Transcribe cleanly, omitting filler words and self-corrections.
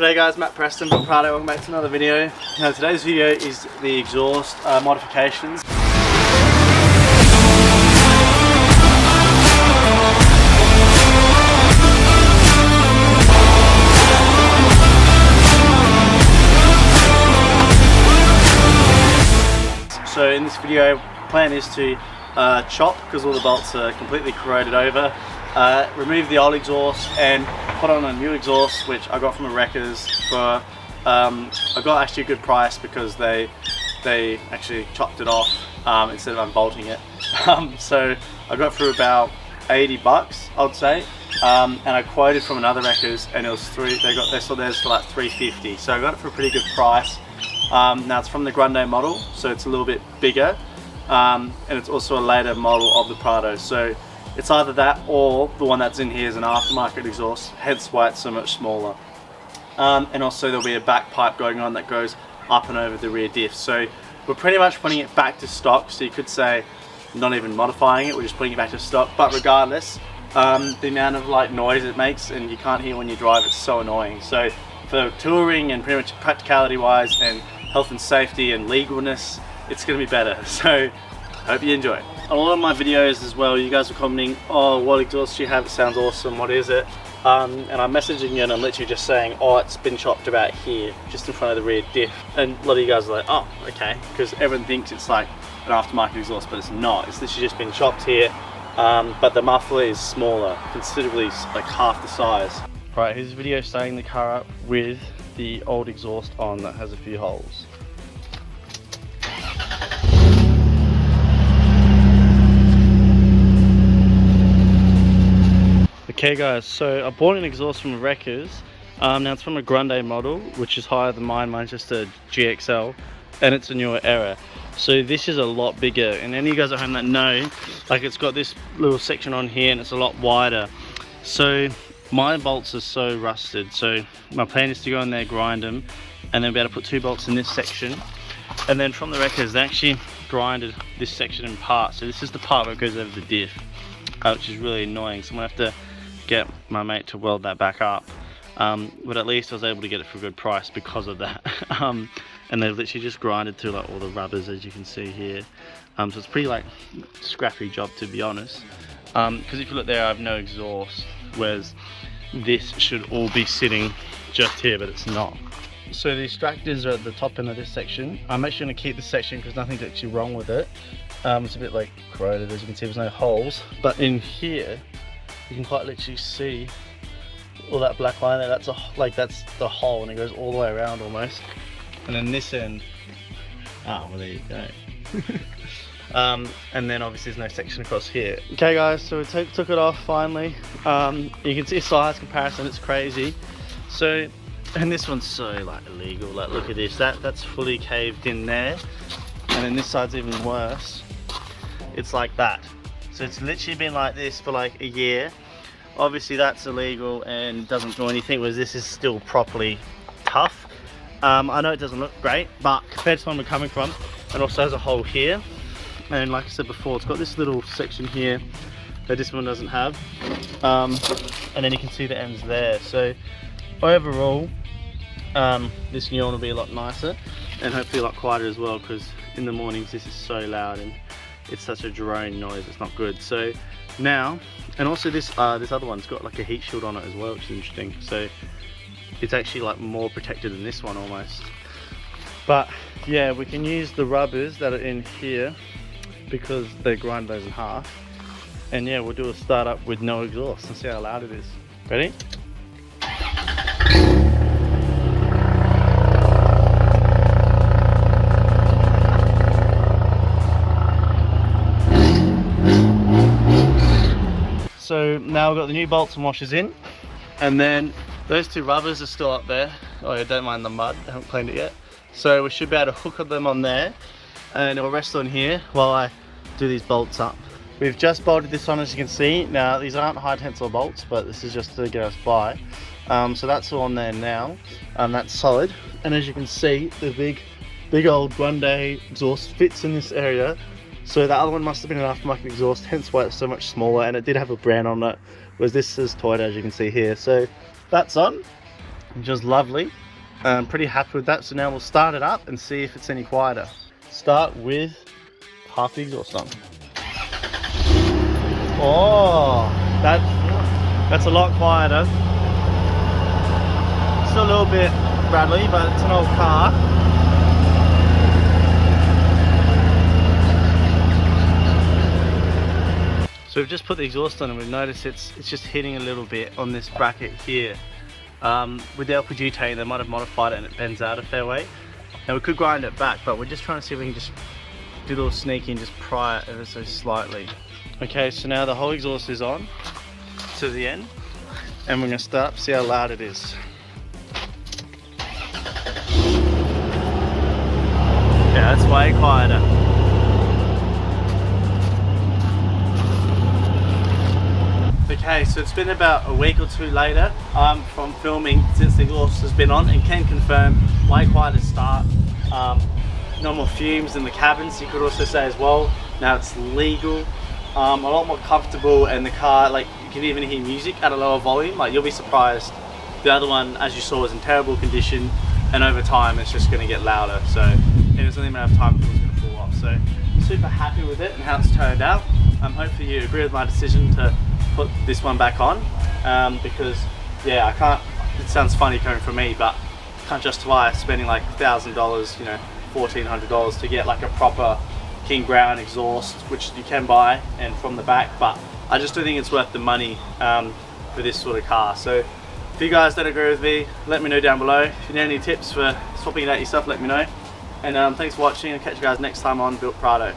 G'day guys, Matt Preston from Prado. Welcome back to another video. Now today's video is the exhaust modifications. So in this video, plan is to chop, because all the bolts are completely corroded over, remove the old exhaust and put on a new exhaust, which I got from a wreckers for I got actually a good price because they actually chopped it off instead of unbolting it. So I got for about 80 bucks, I'd say, and I quoted from another wreckers and it was they sold theirs for like 350, so I got it for a pretty good price. Now it's from the Grande model, so it's a little bit bigger, and it's also a later model of the Prado, so it's either that or the one that's in here is an aftermarket exhaust, hence why it's so much smaller. And also there'll be a back pipe going on that goes up and over the rear diff, so we're pretty much putting it back to stock, so you could say not even modifying it, we're just putting it back to stock. But regardless, the amount of like noise it makes and you can't hear when you drive, it's so annoying. So for touring and pretty much practicality wise and health and safety and legalness, it's going to be better. So hope you enjoy. On a lot of my videos as well, you guys are commenting, oh, what exhaust do you have? It sounds awesome, what is it? And I'm messaging you and I'm literally just saying, oh, it's been chopped about here, just in front of the rear diff. And a lot of you guys are like, oh, okay, because everyone thinks it's like an aftermarket exhaust, but it's not. It's literally just been chopped here, but the muffler is smaller, considerably, like half the size. Right, here's a video starting the car up with the old exhaust on that has a few holes. Okay guys, so I bought an exhaust from a wreckers. Now it's from a Grande model, which is higher than mine. Mine's just a GXL, and it's a newer era. So this is a lot bigger, and any of you guys at home that know, like it's got this little section on here and it's a lot wider. So my bolts are so rusted, so my plan is to go in there, grind them, and then be able to put 2 bolts in this section. And then from the wreckers, they actually grinded this section in parts. So this is the part where it goes over the diff, which is really annoying. So I'm gonna have to get my mate to weld that back up, but at least I was able to get it for a good price because of that. And they've literally just grinded through like all the rubbers, as you can see here. So it's pretty like scrappy job, to be honest, because if you look there, I have no exhaust, whereas this should all be sitting just here, but it's not. So the extractors are at the top end of this section. I'm actually going to keep this section because nothing's actually wrong with it. It's a bit like corroded, as you can see, there's no holes, but in here you can quite literally see all that black line there. That's the hole, and it goes all the way around almost. And then this end, well, there you go. And then obviously there's no section across here. Okay guys, so we took it off finally. You can see a size comparison, it's crazy. So, and this one's so like illegal, like look at this, that's fully caved in there, and then this side's even worse. It's like that. So it's literally been like this for like a year. Obviously that's illegal and doesn't do anything, whereas this is still properly tough. I know it doesn't look great, but compared to the one we're coming from, it also has a hole here. And like I said before, it's got this little section here that this one doesn't have. And then you can see the ends there. So overall, this new one will be a lot nicer and hopefully a lot quieter as well, because in the mornings this is so loud and it's such a drone noise, it's not good. So now, and also this other one's got like a heat shield on it as well, which is interesting. So it's actually like more protected than this one almost. But yeah, we can use the rubbers that are in here because they grind those in half. And yeah, we'll do a startup with no exhaust and see how loud it is. Ready? So now we've got the new bolts and washers in, and then those 2 rubbers are still up there. Oh yeah, don't mind the mud, I haven't cleaned it yet. So we should be able to hook them on there, and it'll rest on here while I do these bolts up. We've just bolted this on, as you can see. Now these aren't high tensile bolts, but this is just to get us by. So that's all on there now, that's solid. And as you can see, the big old Grande exhaust fits in this area. So the other one must have been an aftermarket exhaust, hence why it's so much smaller, and it did have a brand on it, whereas this is Toyota, as you can see here. So that's on. which is lovely. I'm pretty happy with that. So now we'll start it up and see if it's any quieter. Start with half the exhaust on. Oh, that's a lot quieter. Still a little bit rattly, but it's an old car. So we've just put the exhaust on and we've noticed it's just hitting a little bit on this bracket here. With the LPG tank, they might have modified it and it bends out a fair way. Now we could grind it back, but we're just trying to see if we can just do a little sneaky and just pry it ever so slightly. Okay, so now the whole exhaust is on to the end, and we're going to start, see how loud it is. Yeah, that's way quieter. Okay, so it's been about a week or two later from filming since the exhaust has been on, and can confirm way quieter start. No more fumes in the cabins, you could also say as well. Now it's legal, a lot more comfortable, and the car, like, you can even hear music at a lower volume. Like, you'll be surprised. The other one, as you saw, was in terrible condition, and over time it's just going to get louder. So it was only a matter of time before it's going to fall off. So super happy with it and how it's turned out. Hopefully you agree with my decision to put this one back on, because yeah, I can't, it sounds funny coming from me, but I can't justify spending like $1,000, you know, $1,400 to get like a proper King Brown exhaust, which you can buy and from the back, but I just don't think it's worth the money for this sort of car. So if you guys don't agree with me, let me know down below. If you need any tips for swapping it out yourself, let me know. And thanks for watching. I'll catch you guys next time on Built Prado.